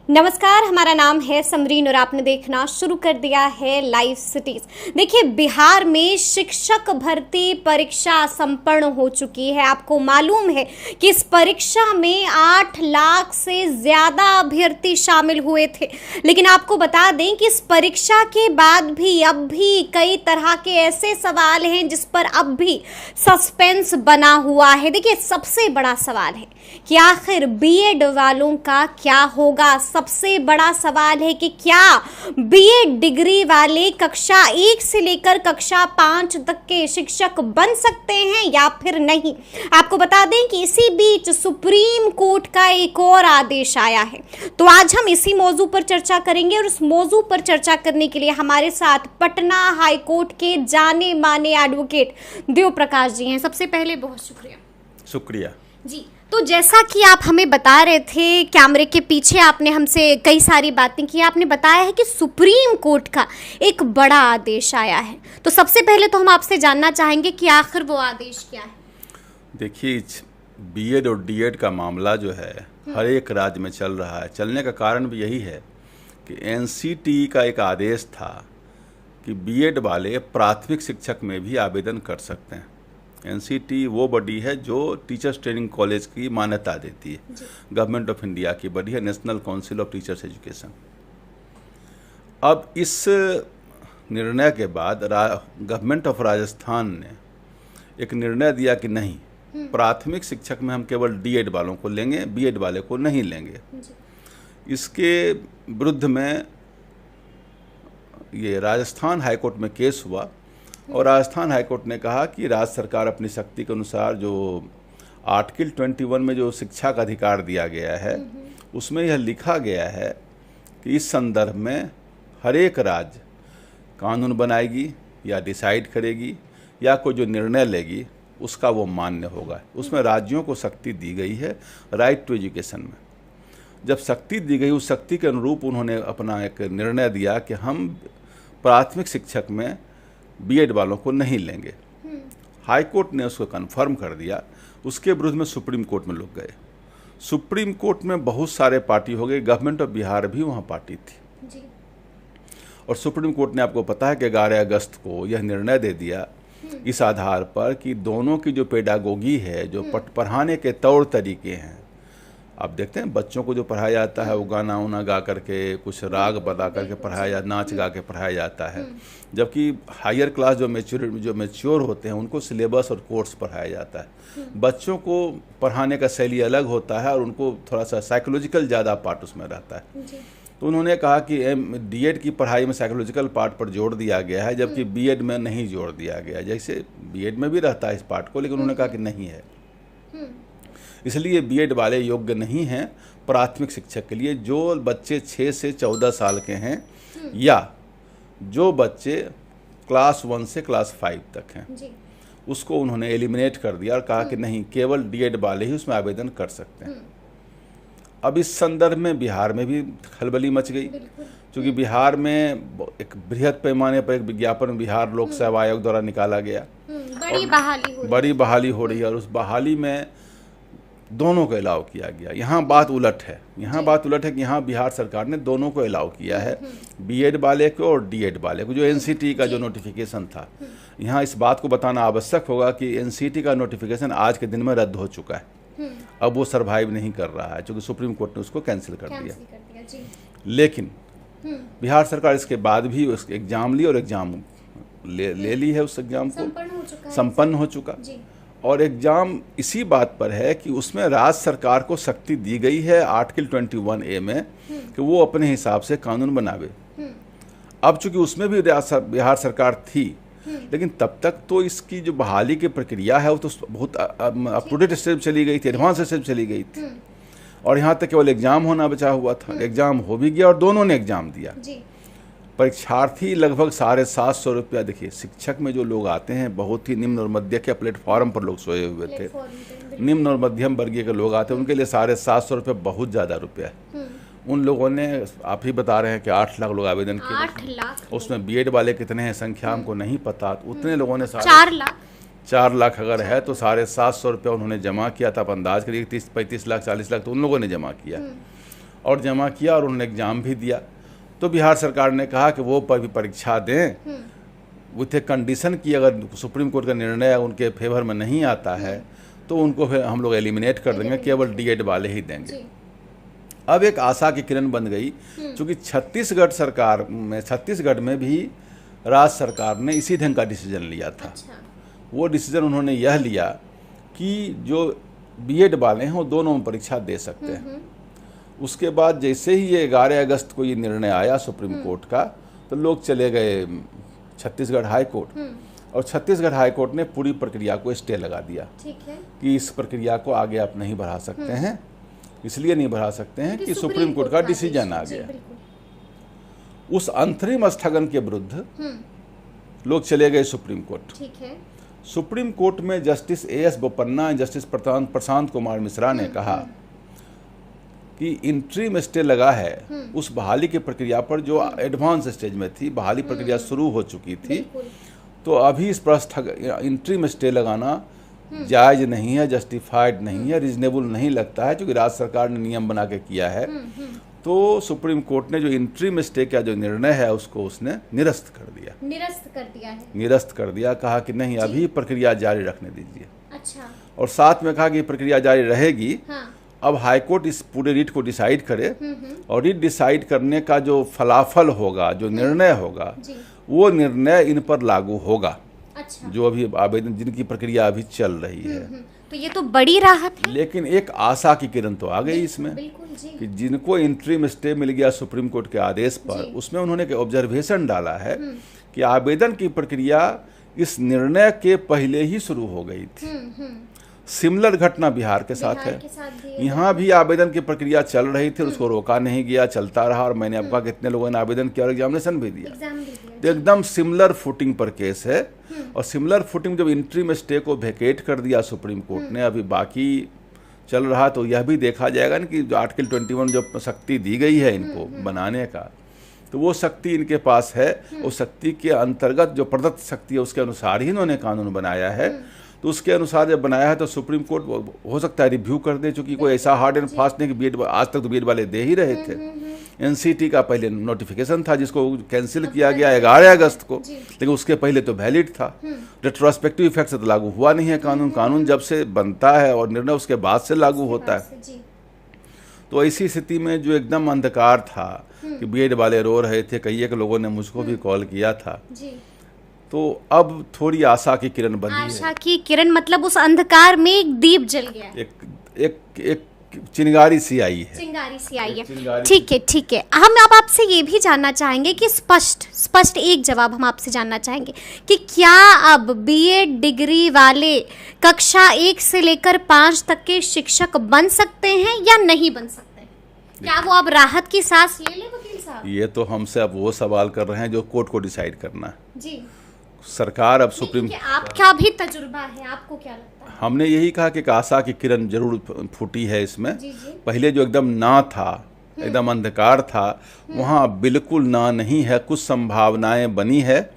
नमस्कार, हमारा नाम है समरीन और आपने देखना शुरू कर दिया है लाइव सिटीज। देखिए, बिहार में शिक्षक भर्ती परीक्षा संपन्न हो चुकी है। आपको मालूम है कि इस परीक्षा में 8 लाख से ज़्यादा अभ्यर्थी शामिल हुए थे। लेकिन आपको बता दें कि इस परीक्षा के बाद भी अब भी कई तरह के ऐसे सवाल हैं जिस पर अब भी सस्पेंस बना हुआ है। देखिए, सबसे बड़ा सवाल है कि आखिर बीएड वालों का क्या होगा। सबसे बड़ा सवाल है कि क्या बीएड डिग्री वाले कक्षा 1 से लेकर कक्षा 5 तक के शिक्षक बन सकते हैं या फिर नहीं। आपको बता दें कि इसी बीच सुप्रीम कोर्ट का एक और आदेश आया है। तो आज हम इसी मौजू पर चर्चा करेंगे और उस मौजू पर चर्चा करने के लिए हमारे साथ पटना हाई कोर्ट के जाने माने एडवोकेट देव प्रकाश जी हैं। सबसे पहले बहुत शुक्रिया जी। तो जैसा कि आप हमें बता रहे थे, कैमरे के पीछे आपने हमसे कई सारी बातें की। आपने बताया है कि सुप्रीम कोर्ट का एक बड़ा आदेश आया है। तो सबसे पहले तो हम आपसे जानना चाहेंगे कि आखिर वो आदेश क्या है। देखिए, बीएड और डीएड का मामला जो है हर एक राज्य में चल रहा है। चलने का कारण भी यही है कि एनसीटी का एक आदेश था कि बीएड वाले प्राथमिक शिक्षक में भी आवेदन कर सकते हैं। एनसीटी वो बॉडी है जो टीचर्स ट्रेनिंग कॉलेज की मान्यता देती है, गवर्नमेंट ऑफ इंडिया की बॉडी है, national council of teachers education. अब इस निर्णय के बाद गवर्नमेंट ऑफ राजस्थान ने एक निर्णय दिया कि नहीं, प्राथमिक शिक्षक में हम केवल डीएड वालों को लेंगे, बीएड वाले को नहीं लेंगे। इसके विरुद्ध में ये राजस्थान हाईकोर्ट में केस हुआ और राजस्थान हाईकोर्ट ने कहा कि राज्य सरकार अपनी शक्ति के अनुसार जो आर्टिकल 21 में जो शिक्षा का अधिकार दिया गया है उसमें यह लिखा गया है कि इस संदर्भ में हर एक राज्य कानून बनाएगी या डिसाइड करेगी या कोई जो निर्णय लेगी उसका वो मान्य होगा। उसमें राज्यों को शक्ति दी गई है राइट टू एजुकेशन में। जब शक्ति दी गई, उस शक्ति के अनुरूप उन्होंने अपना एक निर्णय दिया कि हम प्राथमिक शिक्षक में बीएड वालों को नहीं लेंगे। हाई कोर्ट ने उसको कंफर्म कर दिया। उसके विरुद्ध में सुप्रीम कोर्ट में लोग गए। सुप्रीम कोर्ट में बहुत सारे पार्टी हो गए, गवर्नमेंट ऑफ बिहार भी वहाँ पार्टी थी जी। और सुप्रीम कोर्ट ने, आपको पता है कि 11 अगस्त को यह निर्णय दे दिया इस आधार पर कि दोनों की जो पेडागोगी है, जो पढ़ाने के तौर तरीके हैं, आप देखते हैं बच्चों को जो पढ़ाया जाता है वो गाना उना गा करके, कुछ राग बता करके पढ़ाया जाता, नाच गा के पढ़ाया जाता है। जबकि हायर क्लास जो मैच्योर होते हैं उनको सिलेबस और कोर्स पढ़ाया जाता है। बच्चों को पढ़ाने का शैली अलग होता है और उनको थोड़ा सा साइकोलॉजिकल ज़्यादा पार्ट उसमें रहता है। तो उन्होंने कहा कि डीएड की पढ़ाई में साइकोलॉजिकल पार्ट पर जोर दिया गया है, जबकि बीएड में नहीं जोर दिया गया। जैसे बीएड में भी रहता है इस पार्ट को, लेकिन उन्होंने कहा कि नहीं है। इसलिए बीएड वाले योग्य नहीं हैं प्राथमिक शिक्षक के लिए। जो बच्चे 6 से 14 साल के हैं या जो बच्चे क्लास 1 से क्लास 5 तक हैं जी। उसको उन्होंने एलिमिनेट कर दिया और कहा कि नहीं, केवल डीएड वाले ही उसमें आवेदन कर सकते हैं। अब इस संदर्भ में बिहार में भी खलबली मच गई, क्योंकि बिहार में एक बृहद पैमाने पर एक विज्ञापन बिहार लोक सेवा आयोग द्वारा निकाला गया। बड़ी बहाली हो रही है और उस बहाली में दोनों को अलाउ किया गया। यहाँ बात उलट है। कि यहाँ बिहार सरकार ने दोनों को अलाउ किया है, बीएड वाले को और डीएड वाले को। जो एनसीटी का जो नोटिफिकेशन था, यहाँ इस बात को बताना आवश्यक होगा कि एनसीटी का नोटिफिकेशन आज के दिन में रद्द हो चुका है। अब वो सर्वाइव नहीं कर रहा है, क्योंकि सुप्रीम कोर्ट ने उसको कैंसिल कर दिया। लेकिन बिहार सरकार इसके बाद भी उस एग्जाम ली और एग्जाम ले ली है। उस एग्जाम को संपन्न हो चुका और एग्जाम इसी बात पर है कि उसमें राज्य सरकार को शक्ति दी गई है आर्टिकल 21A में कि वो अपने हिसाब से कानून बनावे। अब चूंकि उसमें भी बिहार सरकार थी, लेकिन तब तक तो इसकी जो बहाली की प्रक्रिया है वो तो बहुत अप टू डेट स्टेप चली गई थी, एडवांस स्टेप चली गई थी। और यहाँ तक केवल एग्जाम होना बचा हुआ था। एग्जाम हो भी गया और दोनों ने एग्जाम दिया। परीक्षार्थी लगभग 750 रुपया। देखिए, शिक्षक में जो लोग आते हैं बहुत ही निम्न और मध्य के प्लेटफॉर्म पर लोग सोए हुए थे। निम्न और मध्यम वर्गीय के लोग आते हैं, उनके लिए 750 रुपये बहुत ज़्यादा रुपया है। उन लोगों ने, आप ही बता रहे हैं कि 8 लाख लोग आवेदन किए। 8 लाख। उसमें बीएड वाले कितने हैं, संख्या हमको नहीं पता। उतने लोगों ने 4 लाख अगर है तो 750 रुपया उन्होंने जमा किया था। आप अंदाज करिए 30-35 लाख 40 लाख तो उन लोगों ने जमा किया। और जमा किया और उन्होंने एग्ज़ाम भी दिया। तो बिहार सरकार ने कहा कि वो परीक्षा दें विथ ए कंडीशन कि अगर सुप्रीम कोर्ट का निर्णय उनके फेवर में नहीं आता है तो उनको फिर हम लोग एलिमिनेट कर देंगे, केवल डीएड वाले ही देंगे। अब एक आशा की किरण बन गई, क्योंकि छत्तीसगढ़ में भी राज्य सरकार ने इसी ढंग का डिसीजन लिया था। वो डिसीजन उन्होंने यह लिया कि जो बीएड वाले हैं वो दोनों में परीक्षा दे सकते हैं। उसके बाद जैसे ही ये 11 अगस्त को ये निर्णय आया सुप्रीम कोर्ट का, तो लोग चले गए छत्तीसगढ़ हाई कोर्ट, और छत्तीसगढ़ हाई कोर्ट ने पूरी प्रक्रिया को स्टे लगा दिया। ठीक है कि इस प्रक्रिया को आगे आप नहीं बढ़ा सकते हैं, इसलिए नहीं बढ़ा सकते हैं कि सुप्रीम कोर्ट का डिसीजन आ गया। उस अंतरिम स्थगन के विरुद्ध लोग चले गए सुप्रीम कोर्ट। ठीक है। सुप्रीम कोर्ट में justice as Bopanna, justice Prashant Kumar Mishra ने कहा कि इंटरिम स्टे लगा है उस बहाली की प्रक्रिया पर जो एडवांस स्टेज में थी, बहाली प्रक्रिया शुरू हो चुकी थी, तो अभी इस पर इंटरिम स्टे लगाना जायज नहीं है, जस्टिफाइड नहीं है, रीजनेबल नहीं लगता है, क्योंकि राज्य सरकार ने नियम बना के किया है। तो सुप्रीम कोर्ट ने जो इंटरिम स्टे का जो निर्णय है उसको उसने निरस्त कर दिया निरस्त कर दिया। कहा कि नहीं, अभी प्रक्रिया जारी रखने दीजिए। अच्छा। और साथ में कहा कि प्रक्रिया जारी रहेगी। हाँ। अब हाईकोर्ट इस पूरे रीट को डिसाइड करे, और रीट डिसाइड करने का जो फलाफल होगा, जो निर्णय होगा, वो निर्णय इन पर लागू होगा। अच्छा। जो अभी आवेदन जिनकी प्रक्रिया अभी चल रही है। तो ये तो बड़ी राहत है। लेकिन एक आशा की किरण तो आ गई इसमें कि जिनको इंटरिम स्टे मिल गया सुप्रीम कोर्ट के आदेश पर, उसमें उन्होंने एक ऑब्जर्वेशन डाला है कि आवेदन की प्रक्रिया इस निर्णय के पहले ही शुरू हो गई थी। सिमिलर घटना बिहार के साथ है। यहाँ भी आवेदन की प्रक्रिया चल रही थी, उसको रोका नहीं गया, चलता रहा, और मैंने आपका कितने लोगों ने आवेदन किया और एग्जामिनेशन भी दिया। तो एकदम सिमिलर फुटिंग पर केस है। और सिमिलर फुटिंग जब इंटरिम स्टे को वेकेट कर दिया सुप्रीम कोर्ट ने, अभी बाकी चल रहा, तो यह भी देखा जाएगा ना कि जो आर्टिकल 21 जो शक्ति दी गई है इनको बनाने का, तो वो शक्ति इनके पास है। उस शक्ति के अंतर्गत जो प्रदत्त शक्ति है उसके अनुसार ही इन्होंने कानून बनाया है। तो उसके अनुसार जब बनाया है तो सुप्रीम कोर्ट हो सकता है रिव्यू कर दे, चूंकि कोई ऐसा हार्ड एंड फास्ट नहीं कि बीएड आज तक तो बीएड वाले दे ही रहे थे। एनसीटी का पहले नोटिफिकेशन था जिसको कैंसिल किया गया 11 अगस्त को, लेकिन उसके पहले तो वैलिड था। रेट्रोस्पेक्टिव इफेक्ट से तो लागू हुआ नहीं है कानून जब से बनता है और निर्णय उसके बाद से लागू होता है। तो ऐसी स्थिति में जो एकदम अंधकार था कि बीएड वाले रो रहे थे, कई एक लोगों ने मुझको भी कॉल किया था, तो अब थोड़ी आशा की किरण बनी है। आशा की किरण मतलब उस अंधकार में एक दीप जल गया, एक चिंगारी सी आई है। ठीक है। हम अब आपसे ये भी जानना चाहेंगे कि स्पष्ट एक जवाब हम आपसे जानना चाहेंगे कि क्या अब बीएड डिग्री वाले कक्षा 1 से लेकर 5 तक के शिक्षक बन सकते हैं या नहीं बन सकते? क्या वो अब राहत की सांस ले ले वकील साहब? ये तो हमसे अब वो सवाल कर रहे हैं जो कोर्ट को डिसाइड करना है। जी। सरकार अब सुप्रीम, आपका भी तजुर्बा है, आपको क्या लगता है? हमने यही कहा कि एक आशा की किरण जरूर फूटी है इसमें। जी। पहले जो एकदम ना था, एकदम अंधकार था, वहाँ बिल्कुल ना नहीं है, कुछ संभावनाएं बनी है।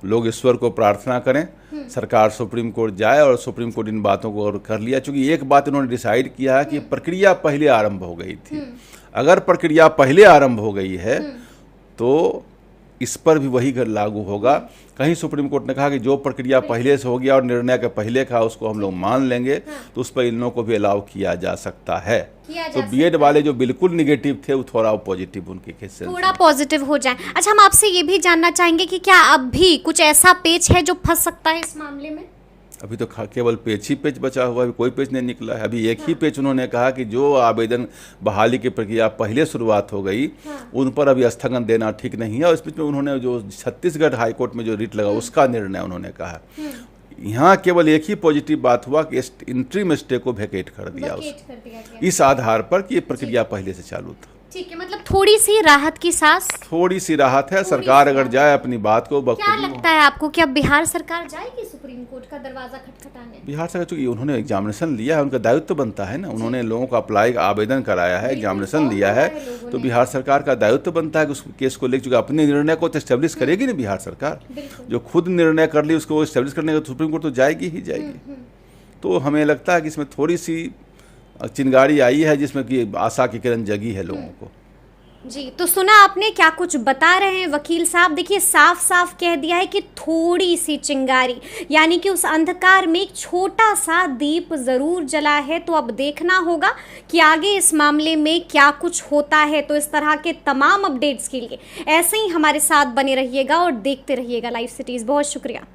लोग ईश्वर को प्रार्थना करें, सरकार सुप्रीम कोर्ट जाए और सुप्रीम कोर्ट इन बातों को और कर लिया। चूंकि एक बात इन्होंने डिसाइड किया है कि प्रक्रिया पहले आरंभ हो गई थी। अगर प्रक्रिया पहले आरंभ हो गई है तो इस पर भी वही लागू होगा। कहीं सुप्रीम कोर्ट ने कहा कि जो प्रक्रिया पहले से हो गया और निर्णय के पहले का उसको हम लोग मान लेंगे, तो उस पर इन लोगों को भी अलाउ किया जा सकता है। तो बीएड वाले जो बिल्कुल निगेटिव थे वो थोड़ा पॉजिटिव उनके केस से थोड़ा पॉजिटिव हो जाए। अच्छा, हम आपसे ये भी जानना चाहेंगे कि क्या अब भी कुछ ऐसा पेच है जो फंस सकता है इस मामले में? अभी तो केवल पेच ही पेच बचा हुआ है, कोई पेच नहीं निकला है। अभी एक ही पेच उन्होंने कहा कि जो आवेदन बहाली की प्रक्रिया पहले शुरुआत हो गई उन पर अभी स्थगन देना ठीक नहीं है। और इस बीच में उन्होंने जो छत्तीसगढ़ हाईकोर्ट में जो रिट लगा उसका निर्णय उन्होंने कहा। यहाँ केवल एक ही पॉजिटिव बात हुआ कि इंटरिम स्टे को वेकेट कर दिया इस आधार पर कि ये प्रक्रिया पहले से चालू था। ठीक है, मतलब थोड़ी सी राहत की सांस, थोड़ी सी राहत है। सरकार अगर जाए अपनी बात को क्या लगता है आपको कि अब बिहार सरकार जाएगी सुप्रीम कोर्ट का दरवाजा खटखटाने? बिहार सरकार चूंकि उन्होंने एग्जामिनेशन लिया है, उनका दायित्व तो बनता है ना, उन्होंने लोगों का अप्लाई आवेदन कराया है, एग्जामिनेशन लिया है, तो बिहार सरकार का दायित्व बनता है कि उस केस को लेकर अपने निर्णय को तो एस्टेब्लिश करेगी ना बिहार सरकार। जो खुद निर्णय कर ली उसको एस्टेब्लिश करने का सुप्रीम कोर्ट तो जाएगी ही जाएगी। तो हमें लगता है कि इसमें थोड़ी सी चिंगारी आई है जिसमें कि आशा की किरण जगी है लोगों को। जी, तो सुना आपने क्या कुछ बता रहे हैं वकील साहब। देखिए साफ साफ कह दिया है कि थोड़ी सी चिंगारी, यानी कि उस अंधकार में एक छोटा सा दीप जरूर जला है। तो अब देखना होगा कि आगे इस मामले में क्या कुछ होता है। तो इस तरह के तमाम अपडेट्स के लिए ऐसे ही हमारे साथ बने रहिएगा और देखते रहिएगा लाइव सिटीज। बहुत शुक्रिया।